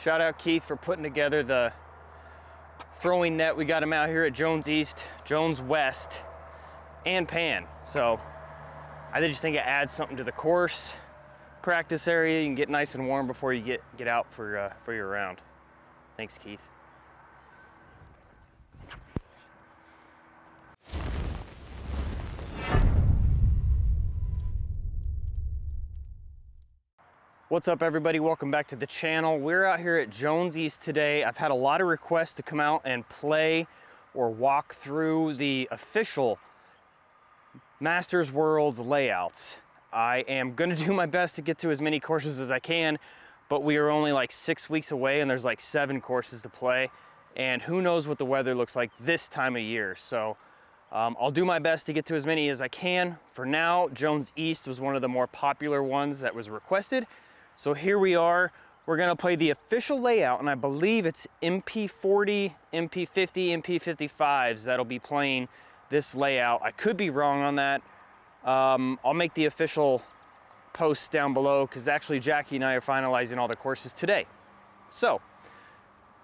Shout out Keith for putting together the throwing net. We got him out here at Jones East, Jones West, and Pan. So I just think it adds something to the course practice area. You can get nice and warm before you get out for your round. Thanks, Keith. What's up, everybody? Welcome back to the channel. We're out here at Jones East today. I've had a lot of requests to come out and play or walk through the official Masters World's layouts. I am going to do my best to get to as many courses as I can, but we are only like 6 weeks away and there's like 7 courses to play, and who knows what the weather looks like this time of year. So I'll do my best to get to as many as I can. For now, Jones East was one of the more popular ones that was requested. So here we are. We're gonna play the official layout, and I believe it's MP40, MP50, MP55s that'll be playing this layout. I could be wrong on that. I'll make the official posts down below because actually Jackie and I are finalizing all the courses today. So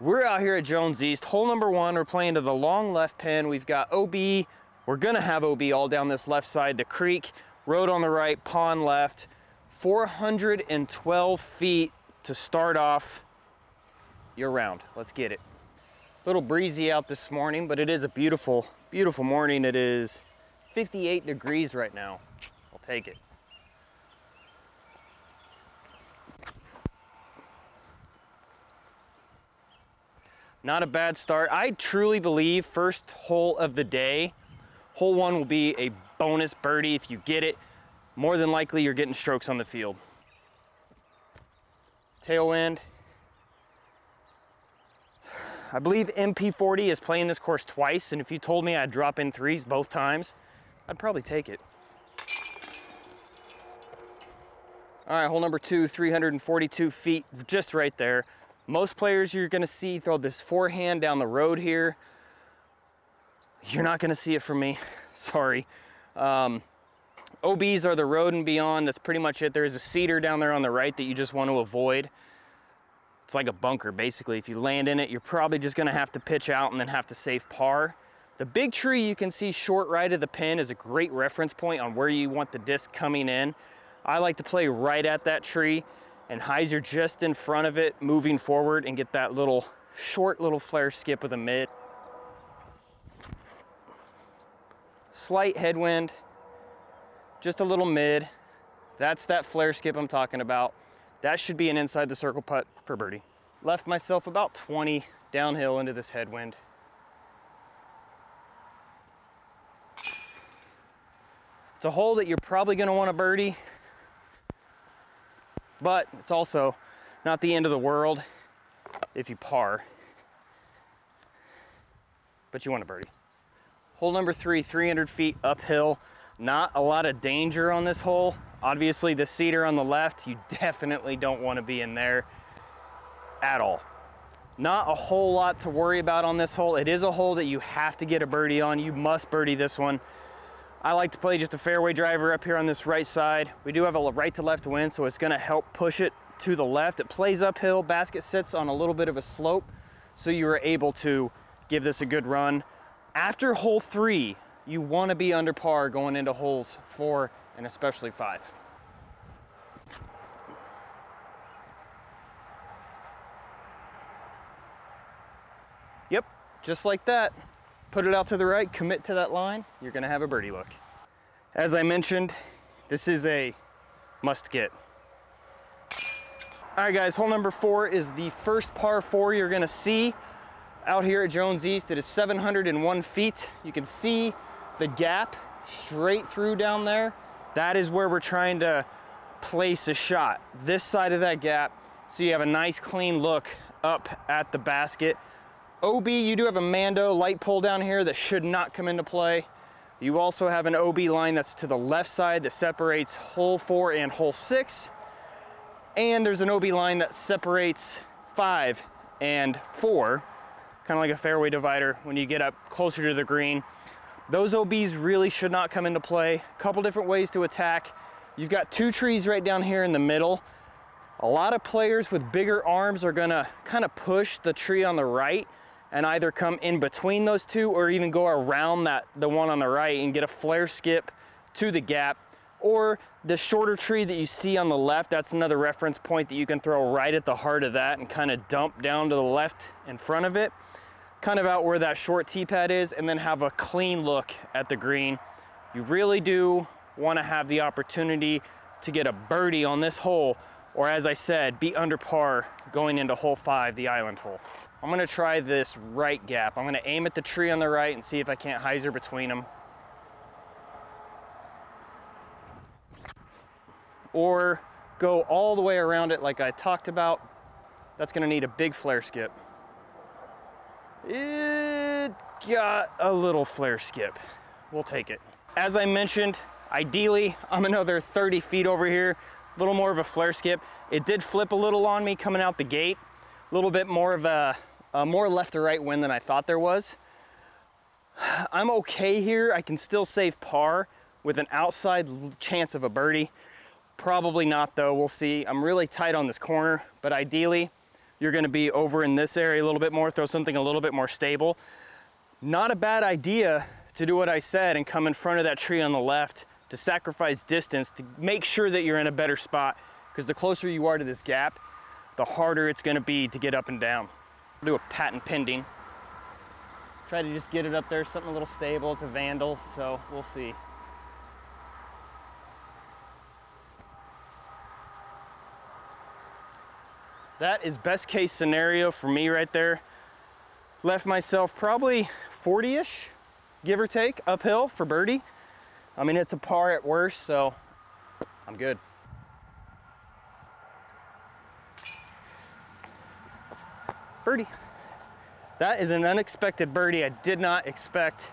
we're out here at Jones East. Hole number 1, we're playing to the long left pin. We've got OB. We're gonna have OB all down this left side, the creek, road on the right, pond left. 412 feet to start off your round. Let's get it. A little breezy out this morning, but it is a beautiful, beautiful morning. It is 58 degrees right now. I'll take it. Not a bad start. I truly believe first hole of the day, hole 1 will be a bonus birdie if you get it. More than likely you're getting strokes on the field. Tailwind. I believe MP40 is playing this course twice, and if you told me I'd drop in 3s both times, I'd probably take it. All right, hole number 2, 342 feet, just right there. Most players you're gonna see throw this forehand down the road here. You're not gonna see it from me, sorry. OBs are the road and beyond. That's pretty much it. There is a cedar down there on the right that you just want to avoid. It's like a bunker, basically. If you land in it, you're probably just going to have to pitch out and then have to save par. The big tree you can see short right of the pin is a great reference point on where you want the disc coming in. I like to play right at that tree and hyzer just in front of it, moving forward, and get that little short little flare skip with a mid. Slight headwind. Just a little mid. That's that flare skip I'm talking about. That should be an inside the circle putt for birdie. Left myself about 20 downhill into this headwind. It's a hole that you're probably gonna want to birdie, but it's also not the end of the world if you par, but you want to birdie. Hole number 3, 300 feet uphill. Not a lot of danger on this hole. Obviously the cedar on the left, you definitely don't want to be in there at all. Not a whole lot to worry about on this hole. It is a hole that you have to get a birdie on. You must birdie this one. I like to play just a fairway driver up here on this right side. We do have a right to left wind, so it's gonna help push it to the left. It plays uphill. Basket sits on a little bit of a slope, so you are able to give this a good run. After hole 3, you want to be under par going into holes 4 and especially 5. Yep, just like that. Put it out to the right, commit to that line, you're gonna have a birdie look. As I mentioned, this is a must get. All right guys, hole number 4 is the first par 4 you're gonna see out here at Jones East. It is 701 feet. You can see the gap straight through down there. That is where we're trying to place a shot. This side of that gap, so you have a nice clean look up at the basket. OB, you do have a Mando light pole down here that should not come into play. You also have an OB line that's to the left side that separates hole 4 and hole 6. And there's an OB line that separates 5 and 4, kind of like a fairway divider when you get up closer to the green. Those OBs really should not come into play. A couple different ways to attack. You've got 2 trees right down here in the middle. A lot of players with bigger arms are gonna kind of push the tree on the right and either come in between those two or even go around the one on the right and get a flare skip to the gap. Or the shorter tree that you see on the left, that's another reference point that you can throw right at the heart of that and kind of dump down to the left in front of it, kind of out where that short tee pad is, and then have a clean look at the green. You really do want to have the opportunity to get a birdie on this hole, or as I said, be under par going into hole 5, the island hole. I'm gonna try this right gap. I'm gonna aim at the tree on the right and see if I can't hyzer between them. Or go all the way around it like I talked about. That's gonna need a big flare skip. It got a little flare skip. We'll take it. As I mentioned, ideally, I'm another 30 feet over here, a little more of a flare skip. It did flip a little on me coming out the gate, a little bit more of a more left to right wind than I thought there was. I'm okay here. I can still save par with an outside chance of a birdie. Probably not though, we'll see. I'm really tight on this corner, but ideally, you're gonna be over in this area a little bit more, throw something a little bit more stable. Not a bad idea to do what I said and come in front of that tree on the left to sacrifice distance to make sure that you're in a better spot, because the closer you are to this gap, the harder it's gonna be to get up and down. I'll do a patent pending. Try to just get it up there, something a little stable. It's a Vandal, so we'll see. That is best case scenario for me right there. Left myself probably 40-ish, give or take, uphill for birdie. I mean, it's a par at worst, so I'm good. Birdie. That is an unexpected birdie I did not expect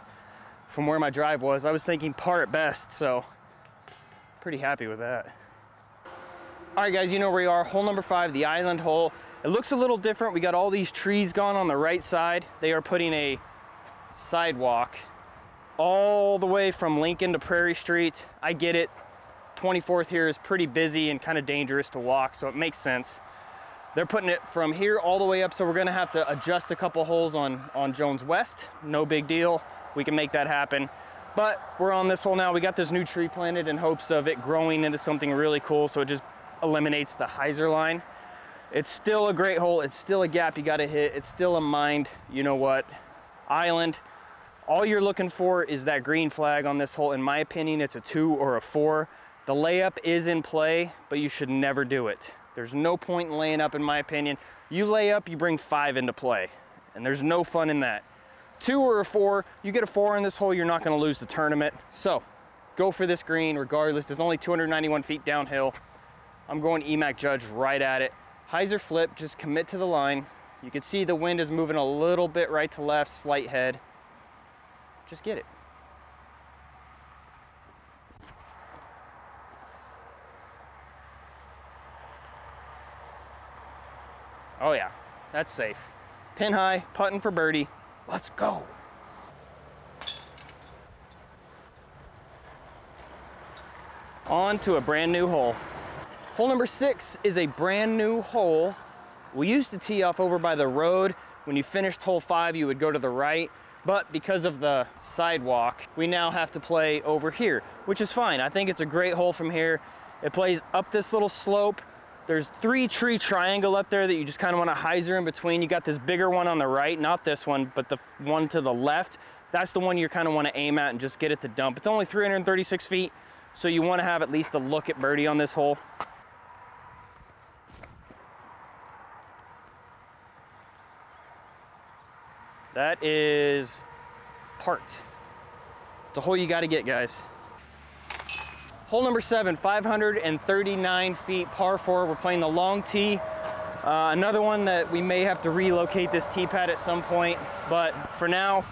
from where my drive was. I was thinking par at best, so pretty happy with that. All right, guys, you know where we are. Hole number 5, the island hole. It looks a little different. We got all these trees gone on the right side. They are putting a sidewalk all the way from Lincoln to Prairie Street. I get it. 24th here is pretty busy and kind of dangerous to walk, so it makes sense. They're putting it from here all the way up, so we're gonna have to adjust a couple holes on Jones West. No big deal. We can make that happen. But we're on this hole now. We got this new tree planted in hopes of it growing into something really cool, so it just eliminates the hyzer line. It's still a great hole. It's still a gap you gotta hit. It's still a mind, you know what, island. All you're looking for is that green flag on this hole. In my opinion, it's a 2 or a 4. The layup is in play, but you should never do it. There's no point in laying up, in my opinion. You lay up, you bring 5 into play, and there's no fun in that. 2 or a 4, you get a 4 in this hole, you're not gonna lose the tournament. So, go for this green regardless. It's only 291 feet downhill. I'm going EMAC Judge right at it. Hyzer flip, just commit to the line. You can see the wind is moving a little bit right to left, slight head. Just get it. Oh yeah, that's safe. Pin high, putting for birdie. Let's go. On to a brand new hole. Hole number 6 is a brand new hole. We used to tee off over by the road. When you finished hole 5, you would go to the right, but because of the sidewalk, we now have to play over here, which is fine. I think it's a great hole from here. It plays up this little slope. There's 3 tree triangle up there that you just kind of want to hyzer in between. You got this bigger one on the right, not this one, but the one to the left. That's the one you kind of want to aim at and just get it to dump. It's only 336 feet, so you want to have at least a look at birdie on this hole. That is part. It's a hole you got to get, guys. Hole number 7, 539 feet, par 4. We're playing the long tee. Another one that we may have to relocate this tee pad at some point, but for now,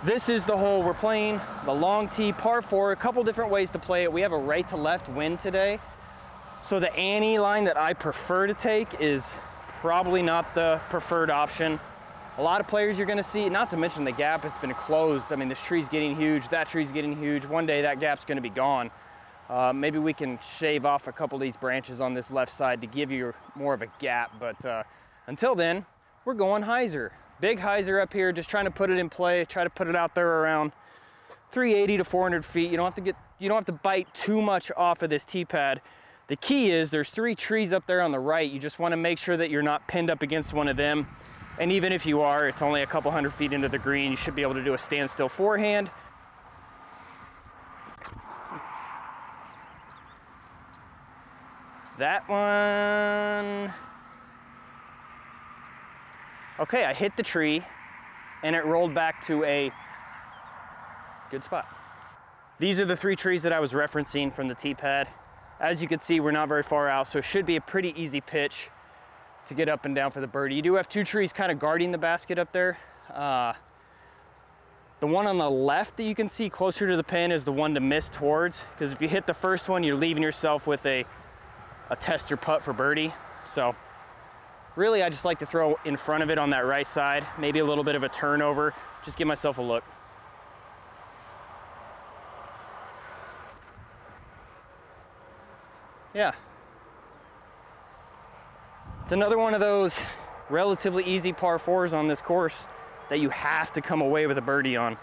this is the hole we're playing, the long tee, par 4. A couple different ways to play it. We have a right to left wind today, so the ante line that I prefer to take is probably not the preferred option. A lot of players you're gonna see, not to mention the gap has been closed. I mean, this tree's getting huge, that tree's getting huge. One day that gap's gonna be gone. Maybe we can shave off a couple of these branches on this left side to give you more of a gap, but until then, we're going hyzer. Big hyzer up here, just trying to put it in play, try to put it out there around 380 to 400 feet. You don't have to bite too much off of this tee pad. The key is there's 3 trees up there on the right. You just want to make sure that you're not pinned up against one of them. And even if you are, it's only a couple hundred feet into the green. You should be able to do a standstill forehand. That one. Okay, I hit the tree and it rolled back to a good spot. These are the 3 trees that I was referencing from the tee pad. As you can see, we're not very far out, so it should be a pretty easy pitch to get up and down for the birdie. You do have 2 trees kind of guarding the basket up there. The one on the left that you can see closer to the pin is the one to miss towards, because if you hit the first one, you're leaving yourself with a tester putt for birdie. So really, I just like to throw in front of it on that right side, maybe a little bit of a turnover, just give myself a look. Yeah. It's another one of those relatively easy par 4s on this course that you have to come away with a birdie on.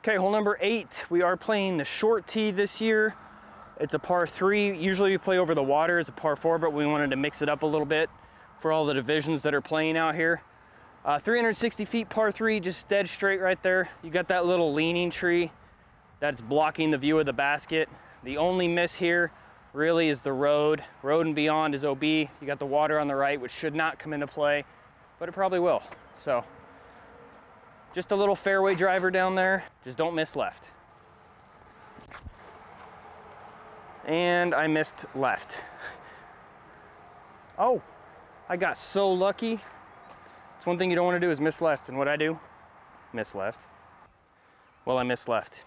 Okay, hole number 8. We are playing the short tee this year. It's a par 3. Usually we play over the water as a par 4, but we wanted to mix it up a little bit for all the divisions that are playing out here. 360 feet par 3, just dead straight right there. You got that little leaning tree that's blocking the view of the basket. The only miss here really is the road. Road and beyond is OB. You got the water on the right, which should not come into play, but it probably will. So just a little fairway driver down there. Just don't miss left. And I missed left. Oh, I got so lucky. It's one thing you don't want to do is miss left, and what I do? Miss left. Well, I missed left.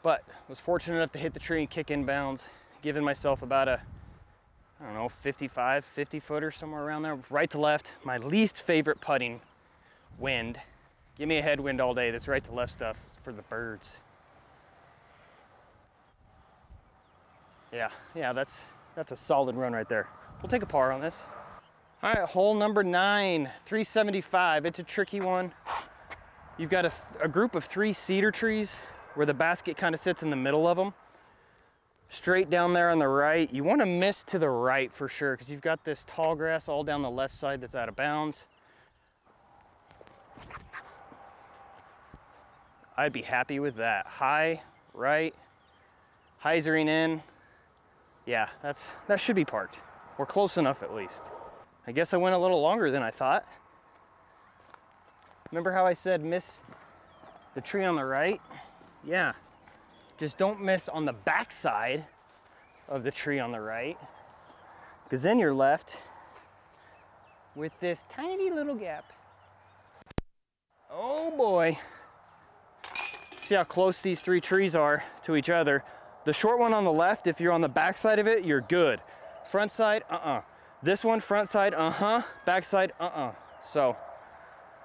But was fortunate enough to hit the tree and kick inbounds, giving myself about a, I don't know, 55, 50 footer, somewhere around there, right to left. My least favorite putting wind. Give me a headwind all day. That's right to left stuff for the birds. Yeah, that's a solid run right there. We'll take a par on this. All right, hole number 9, 375. It's a tricky one. You've got a group of 3 cedar trees where the basket kind of sits in the middle of them. Straight down there on the right. You want to miss to the right for sure, because you've got this tall grass all down the left side that's out of bounds. I'd be happy with that. High, right, hyzering in. Yeah, that should be parked. We're close enough at least. I guess I went a little longer than I thought. Remember how I said miss the tree on the right? Yeah, just don't miss on the back side of the tree on the right, because then you're left with this tiny little gap. Oh boy. See how close these 3 trees are to each other. The short one on the left, if you're on the back side of it, you're good. Front side, This one, front side, back side, So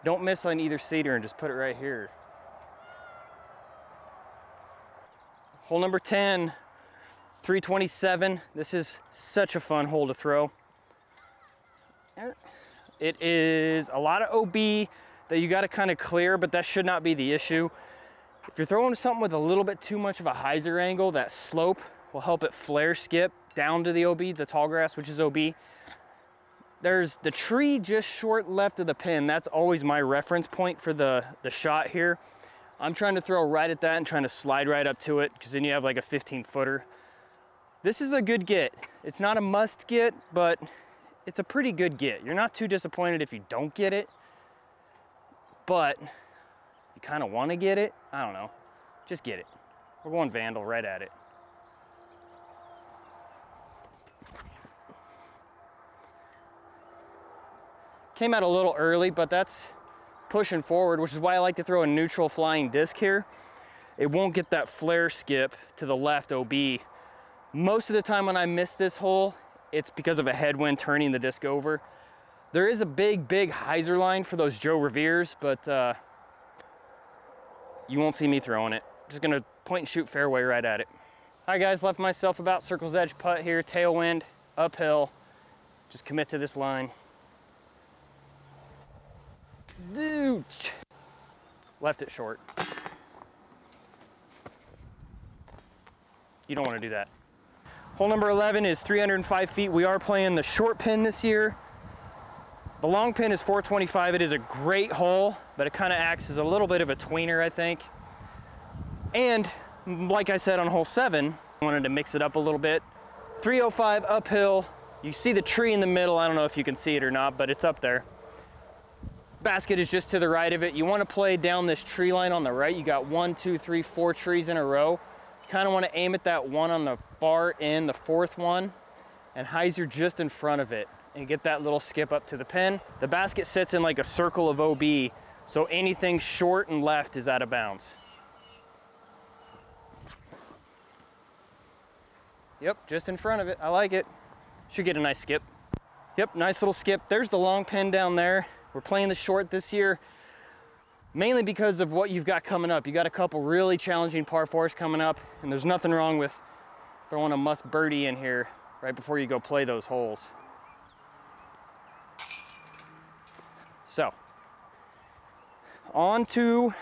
don't miss on either cedar and just put it right here. Hole number 10, 327. This is such a fun hole to throw. It is a lot of OB that you got to kind of clear, but that should not be the issue. If you're throwing something with a little bit too much of a hyzer angle, that slope will help it flare skip down to the OB, the tall grass, which is OB. There's the tree just short left of the pin. That's always my reference point for the shot here. I'm trying to throw right at that and trying to slide right up to it, because then you have like a 15-footer. This is a good get. It's not a must get, but it's a pretty good get. You're not too disappointed if you don't get it, but you kind of want to get it. I don't know. Just get it. We're going Vandal right at it. Came out a little early, but that's pushing forward, which is why I like to throw a neutral flying disc here. It won't get that flare skip to the left OB. Most of the time when I miss this hole, it's because of a headwind turning the disc over. There is a big hyzer line for those Joe Reveres, but you won't see me throwing it. Just gonna point and shoot fairway right at it. All right guys, left myself about circle's edge putt here, tailwind, uphill. Just commit to this line. Dude. Left it short. You don't want to do that. Hole number 11 is 305 feet. We are playing the short pin this year. The long pin is 425. It is a great hole, but it kind of acts as a little bit of a tweener, I think. And like I said on hole 7, I wanted to mix it up a little bit. 305 uphill. You see the tree in the middle. I don't know if you can see it or not, but it's up there. Basket is just to the right of it. You want to play down this tree line on the right. You got 1, 2, 3, 4 trees in a row. You kind of want to aim at that one on the far end, the 4th one, and hyzer just in front of it, and get that little skip up to the pin. The basket sits in like a circle of OB, so anything short and left is out of bounds. Yep, just in front of it. I like it. Should get a nice skip. Yep, nice little skip. There's the long pin down there. We're playing the short this year, mainly because of what you've got coming up. You got a couple really challenging par 4s coming up, and there's nothing wrong with throwing a must birdie in here right before you go play those holes. So, on to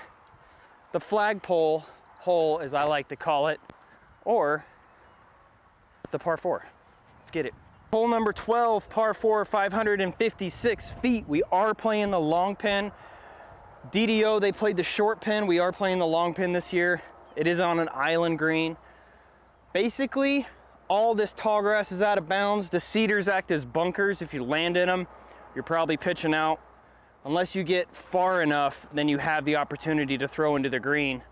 the flagpole hole, as I like to call it, or the par 4. Let's get it. Hole number 12, par 4, 556 feet. We are playing the long pin. DDO, they played the short pin. We are playing the long pin this year. It is on an island green. Basically, all this tall grass is out of bounds. The cedars act as bunkers. If you land in them, you're probably pitching out. Unless you get far enough, then you have the opportunity to throw into the green.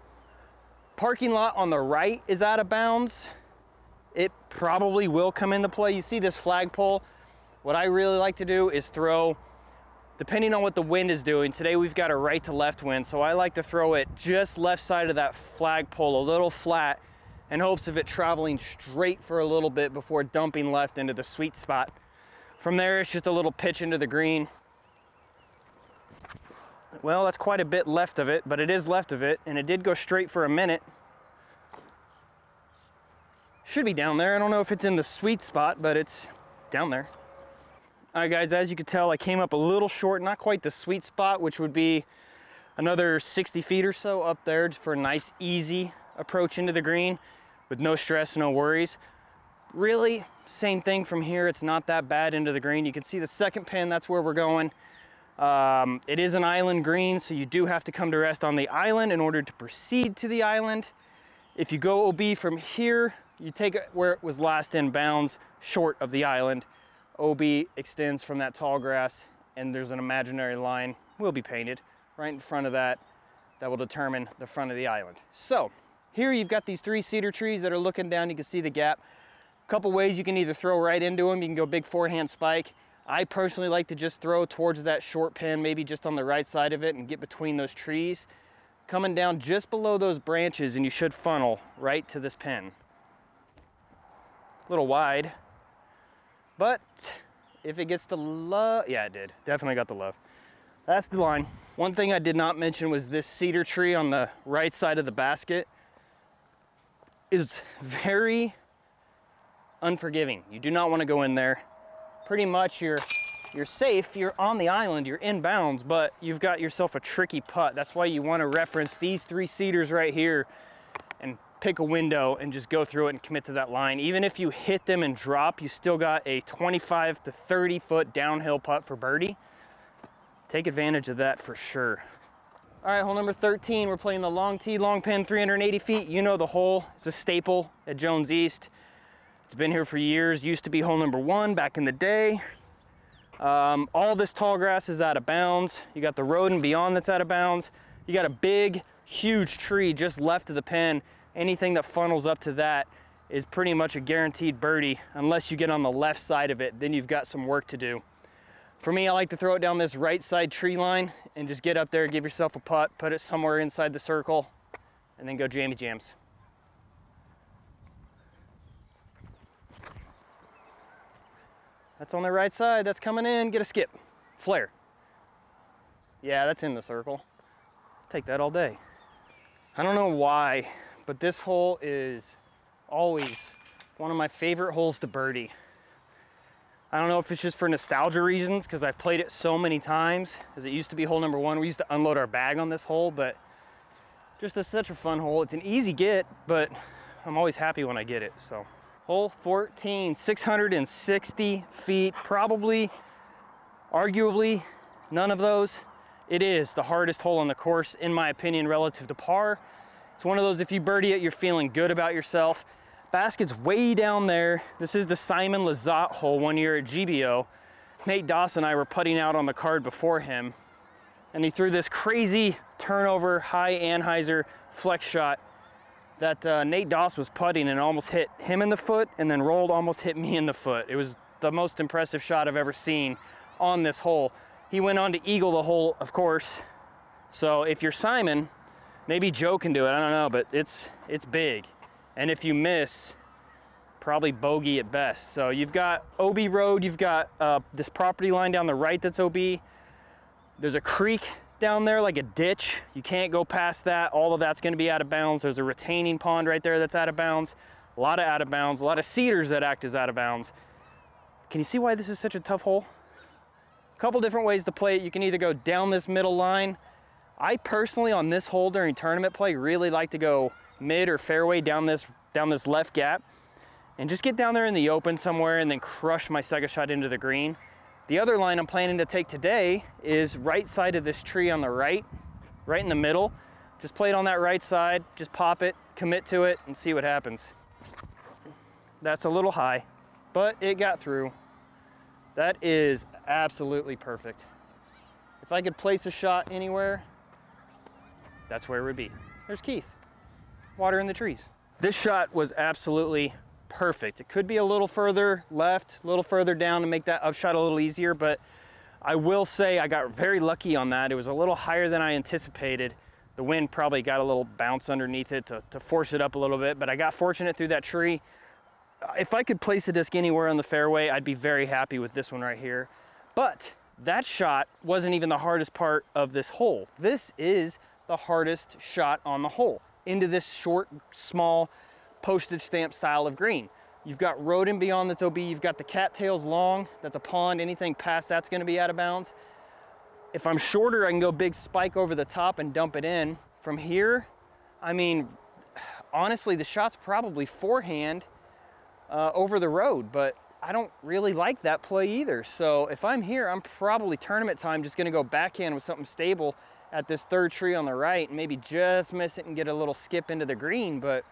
Parking lot on the right is out of bounds. It probably will come into play. You see this flagpole? What I really like to do is throw, depending on what the wind is doing. Today we've got a right to left wind, so I like to throw it just left side of that flagpole, a little flat, in hopes of it traveling straight for a little bit before dumping left into the sweet spot. From there, it's just a little pitch into the green. Well, that's quite a bit left of it, but it is left of it, and it did go straight for a minute. Should be down there. I don't know if it's in the sweet spot, but it's down there. All right, guys, as you can tell, I came up a little short, not quite the sweet spot, which would be another 60 feet or so up there just for a nice, easy approach into the green with no stress, no worries. Really, same thing from here. It's not that bad into the green. You can see the second pin, that's where we're going. It is an island green, so you do have to come to rest on the island in order to proceed to the island. If you go OB from here, you take it where it was last in bounds, short of the island. OB extends from that tall grass, and there's an imaginary line, will be painted, right in front of that. That will determine the front of the island. So, here you've got these 3 cedar trees that are looking down. You can see the gap. A couple ways you can either throw right into them. You can go big forehand spike. I personally like to just throw towards that short pin, maybe just on the right side of it, and get between those trees. Coming down just below those branches, and you should funnel right to this pin. A little wide, but if it gets the love, yeah, it did. Definitely got the love. That's the line. One thing I did not mention was this cedar tree on the right side of the basket is very unforgiving. You do not want to go in there. Pretty much you're safe, you're on the island, you're in bounds, but you've got yourself a tricky putt. That's why you want to reference these 3 cedars right here and pick a window and just go through it and commit to that line. Even if you hit them and drop, you still got a 25 to 30 foot downhill putt for birdie. Take advantage of that for sure. All right, hole number 13, we're playing the long tee, long pin, 380 feet. You know the hole, it's a staple at Jones East. It's been here for years, used to be hole number 1 back in the day. All this tall grass is out of bounds. You got the road and beyond that's out of bounds. You got a big, huge tree just left of the pin. Anything that funnels up to that is pretty much a guaranteed birdie unless you get on the left side of it, then you've got some work to do. For me, I like to throw it down this right side tree line and just get up there, give yourself a putt, put it somewhere inside the circle, and then go jammy jams. That's on the right side, that's coming in, get a skip. Flare. Yeah, that's in the circle. Take that all day. I don't know why, but this hole is always one of my favorite holes to birdie. I don't know if it's just for nostalgia reasons, because I've played it so many times, as it used to be hole number 1. We used to unload our bag on this hole, but just such a fun hole. It's an easy get, but I'm always happy when I get it. So hole 14, 660 feet, probably, arguably, none of those. It is the hardest hole on the course, in my opinion, relative to par. It's one of those, if you birdie it, you're feeling good about yourself. Basket's way down there. This is the Simon Lizotte hole one year at GBO. Nate Doss and I were putting out on the card before him, and he threw this crazy turnover, high Anheuser flex shot that Nate Doss was putting and almost hit him in the foot and then rolled, almost hit me in the foot. It was the most impressive shot I've ever seen on this hole. He went on to eagle the hole, of course. So if you're Simon, maybe Joe can do it, I don't know, but it's big. And if you miss, probably bogey at best. So you've got OB Road, you've got this property line down the right that's OB. There's a creek down there, like a ditch. You can't go past that. All of that's gonna be out of bounds. There's a retaining pond right there that's out of bounds. A lot of out of bounds, a lot of cedars that act as out of bounds. Can you see why this is such a tough hole? A couple different ways to play it. You can either go down this middle line. I personally, on this hole during tournament play, really like to go mid or fairway down this left gap and just get down there in the open somewhere and then crush my second shot into the green. The other line I'm planning to take today is right side of this tree on the right in the middle. Just play it on that right side, just pop it, commit to it, and see what happens. That's a little high, but it got through. That is absolutely perfect. If I could place a shot anywhere, that's where it would be. There's Keith. Water in the trees. This shot was absolutely perfect. It could be a little further left, a little further down to make that upshot a little easier, but I will say I got very lucky on that. It was a little higher than I anticipated. The wind probably got a little bounce underneath it to force it up a little bit, but I got fortunate through that tree. If I could place a disc anywhere on the fairway, I'd be very happy with this one right here. But that shot wasn't even the hardest part of this hole. This is the hardest shot on the hole, into this short, small, postage stamp style of green. You've got road and beyond that's OB, you've got the cattails long, that's a pond, anything past that's gonna be out of bounds. If I'm shorter, I can go big spike over the top and dump it in. From here, I mean, honestly, the shot's probably forehand over the road, but I don't really like that play either. So if I'm here, I'm probably tournament time just gonna go backhand with something stable at this third tree on the right and maybe just miss it and get a little skip into the green, but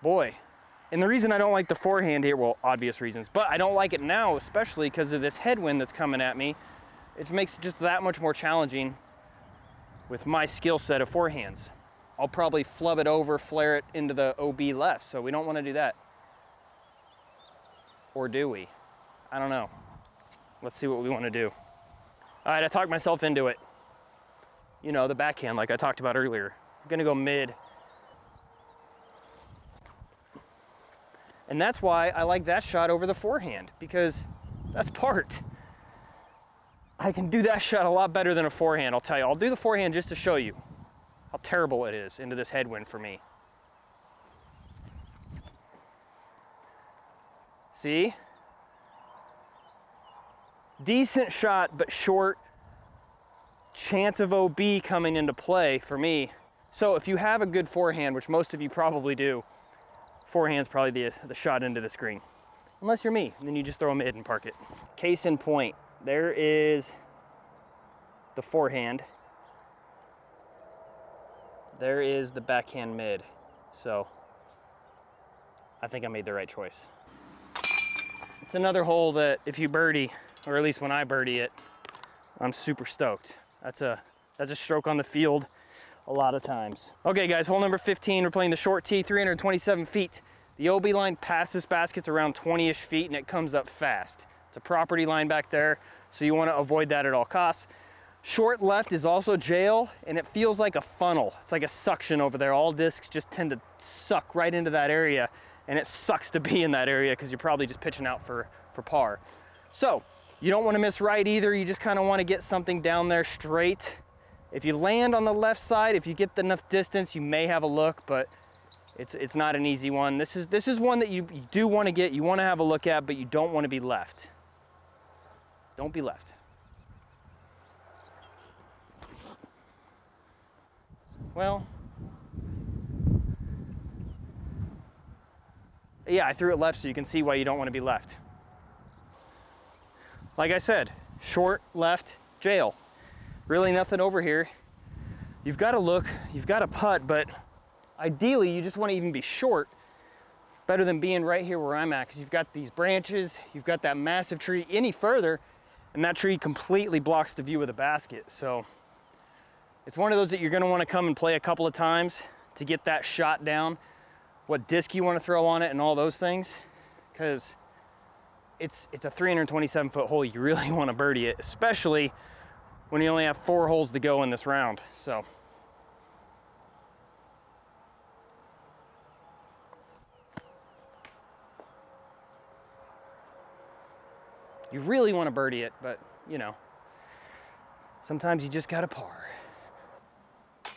boy. And the reason I don't like the forehand here, well, obvious reasons, but I don't like it now, especially because of this headwind that's coming at me. It makes it just that much more challenging with my skill set of forehands. I'll probably flub it over, flare it into the OB left, so we don't want to do that. Or do we? I don't know. Let's see what we want to do. All right, I talked myself into it. You know, the backhand like I talked about earlier. I'm gonna go mid. And that's why I like that shot over the forehand, because that's part. I can do that shot a lot better than a forehand, I'll tell you. I'll do the forehand just to show you how terrible it is into this headwind for me. See? Decent shot, but short. Chance of OB coming into play for me. So if you have a good forehand, which most of you probably do, forehand's probably the shot into the screen. Unless you're me, and then you just throw a mid and park it. Case in point, there is the forehand. There is the backhand mid. So I think I made the right choice. It's another hole that if you birdie, or at least when I birdie it, I'm super stoked. That's a stroke on the field a lot of times. Okay guys, hole number 15, we're playing the short tee, 327 feet. The OB line past this basket's around 20-ish feet and it comes up fast. It's a property line back there, so you want to avoid that at all costs. Short left is also jail, and it feels like a funnel. It's like a suction over there. All discs just tend to suck right into that area, and it sucks to be in that area because you're probably just pitching out for par. So you don't want to miss right either. You just kind of want to get something down there straight If you land on the left side, if you get enough distance, you may have a look, but it's not an easy one. This is one that you do want to get, you want to have a look at, but you don't want to be left. Don't be left. Well, yeah, I threw it left so you can see why you don't want to be left. Like I said, short, left, jail. Really nothing over here. You've got to look, you've got to putt, but ideally you just want to even be short. Better than being right here where I'm at, because you've got these branches, you've got that massive tree. Any further, and that tree completely blocks the view of the basket. So it's one of those that you're going to want to come and play a couple of times to get that shot down, what disc you want to throw on it and all those things, because it's a 327-foot hole. You really want to birdie it, especially when you only have 4 holes to go in this round. So you really want to birdie it, but you know, sometimes you just got to par. All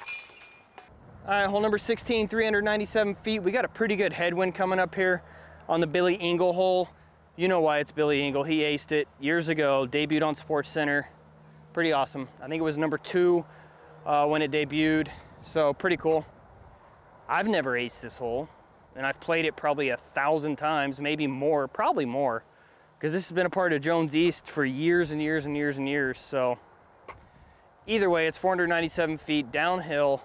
right, hole number 16, 397 feet. We got a pretty good headwind coming up here on the Billy Engle hole. You know why it's Billy Engle. He aced it years ago, debuted on SportsCenter. Pretty awesome. I think it was number 2 when it debuted, so pretty cool. I've never aced this hole, and I've played it probably 1,000 times, maybe more, probably more, because this has been a part of Jones East for years and years and years and years. So either way, it's 497 feet downhill.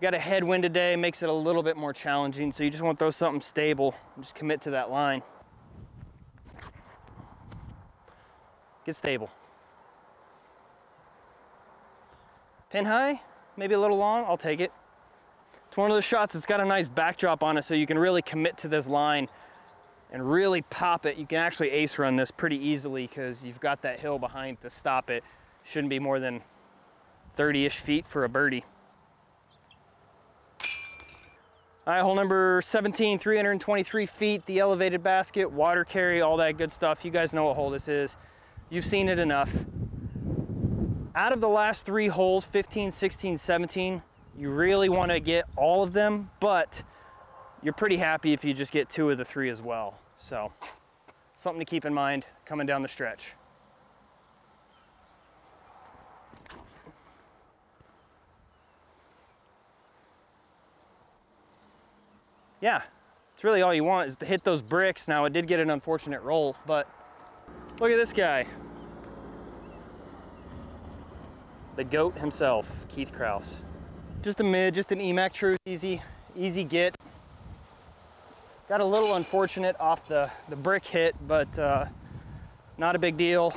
Got a headwind today, makes it a little bit more challenging, so you just want to throw something stable and just commit to that line. Get stable. Pin high, maybe a little long, I'll take it. It's one of those shots that's got a nice backdrop on it, so you can really commit to this line and really pop it. You can actually ace run this pretty easily because you've got that hill behind to stop it. Shouldn't be more than 30-ish feet for a birdie. All right, hole number 17, 323 feet, the elevated basket, water carry, all that good stuff. You guys know what hole this is. You've seen it enough. Out of the last 3 holes, 15, 16, 17, you really want to get all of them, but you're pretty happy if you just get 2 of the 3 as well. So something to keep in mind coming down the stretch. Yeah, it's really all you want is to hit those bricks. Now, it did get an unfortunate roll, but look at this guy. The GOAT himself, Keith Krause. Just a mid, just an EMAC Truth, easy get. Got a little unfortunate off the brick hit, but not a big deal.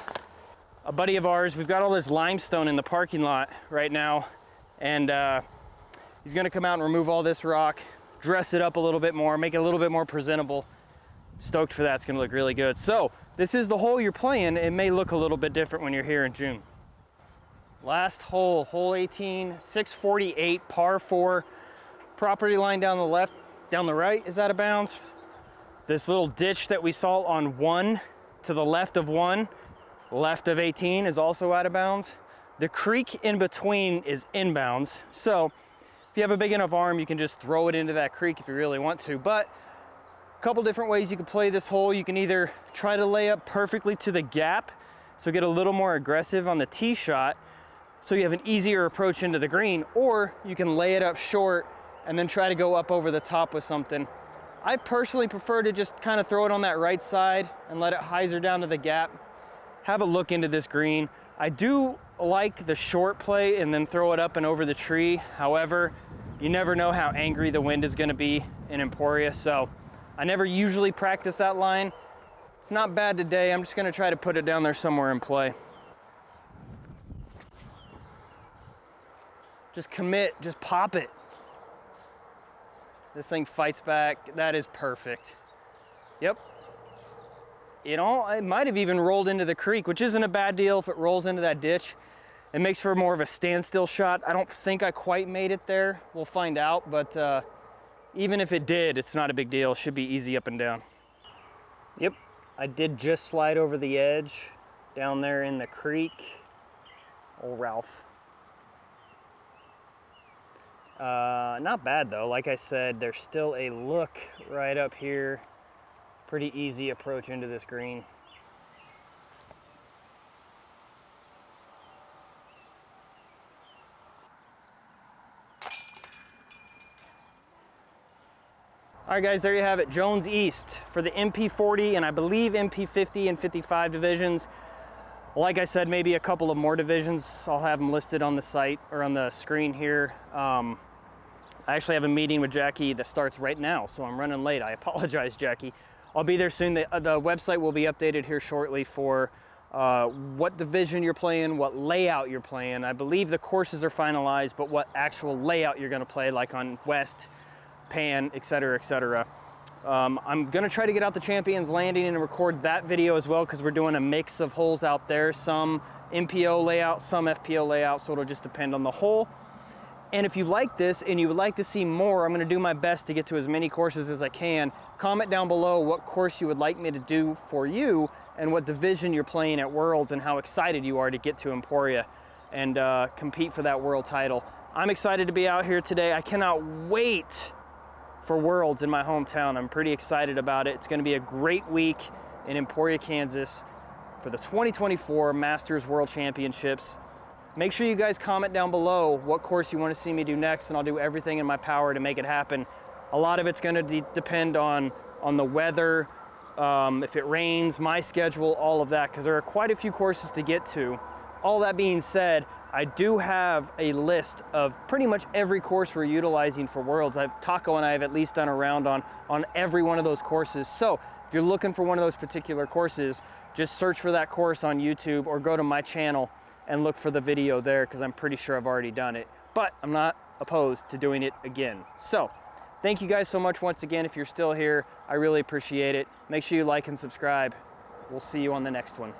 A buddy of ours, we've got all this limestone in the parking lot right now, and he's gonna come out and remove all this rock, dress it up a little bit more, make it a little bit more presentable. Stoked for that, it's gonna look really good. So this is the hole you're playing. It may look a little bit different when you're here in June. Last hole, hole 18, 648, par 4. Property line down the left, down the right is out of bounds. This little ditch that we saw on 1 to the left of 1, left of 18 is also out of bounds. The creek in between is inbounds. So if you have a big enough arm, you can just throw it into that creek if you really want to. But a couple different ways you can play this hole. You can either try to lay up perfectly to the gap, so get a little more aggressive on the tee shot, so you have an easier approach into the green, or you can lay it up short and then try to go up over the top with something. I personally prefer to just kind of throw it on that right side and let it hyzer down to the gap. Have a look into this green. I do like the short play and then throw it up and over the tree. However, you never know how angry the wind is gonna be in Emporia, so I never usually practice that line. It's not bad today. I'm just gonna try to put it down there somewhere and play. Just commit, just pop it. This thing fights back. That is perfect. Yep. It might have even rolled into the creek, which isn't a bad deal if it rolls into that ditch. It makes for more of a standstill shot. I don't think I quite made it there. We'll find out, but even if it did, it's not a big deal. It should be easy up and down. Yep, I did just slide over the edge down there in the creek. Old Ralph. Not bad though. Like I said, there's still a look right up here. Pretty easy approach into this green. All right guys, there you have it, Jones East for the MP40 and I believe MP50 and 55 divisions. Like I said, maybe a couple of more divisions. I'll have them listed on the site or on the screen here. I actually have a meeting with Jackie that starts right now, so I'm running late. I apologize, Jackie. I'll be there soon. The website will be updated here shortly for what division you're playing, what layout you're playing. I believe the courses are finalized, but what actual layout you're gonna play, like on West, Pan, etc., etc. I'm gonna try to get out the Champions Landing and record that video as well because we're doing a mix of holes out there, some MPO layout, some FPO layout, so it'll just depend on the hole. And if you like this and you would like to see more, I'm gonna do my best to get to as many courses as I can. Comment down below what course you would like me to do for you and what division you're playing at Worlds and how excited you are to get to Emporia and compete for that world title. I'm excited to be out here today. I cannot wait for Worlds in my hometown. I'm pretty excited about it. It's gonna be a great week in Emporia, Kansas for the 2024 Masters World Championships. Make sure you guys comment down below what course you want to see me do next, and I'll do everything in my power to make it happen. A lot of it's gonna depend on the weather, if it rains, my schedule, all of that, because there are quite a few courses to get to. All that being said, I do have a list of pretty much every course we're utilizing for Worlds. Taco and I have at least done a round on every one of those courses. So if you're looking for one of those particular courses, just search for that course on YouTube or go to my channel and look for the video there because I'm pretty sure I've already done it. But I'm not opposed to doing it again. So thank you guys so much once again. If you're still here, I really appreciate it. Make sure you like and subscribe. We'll see you on the next one.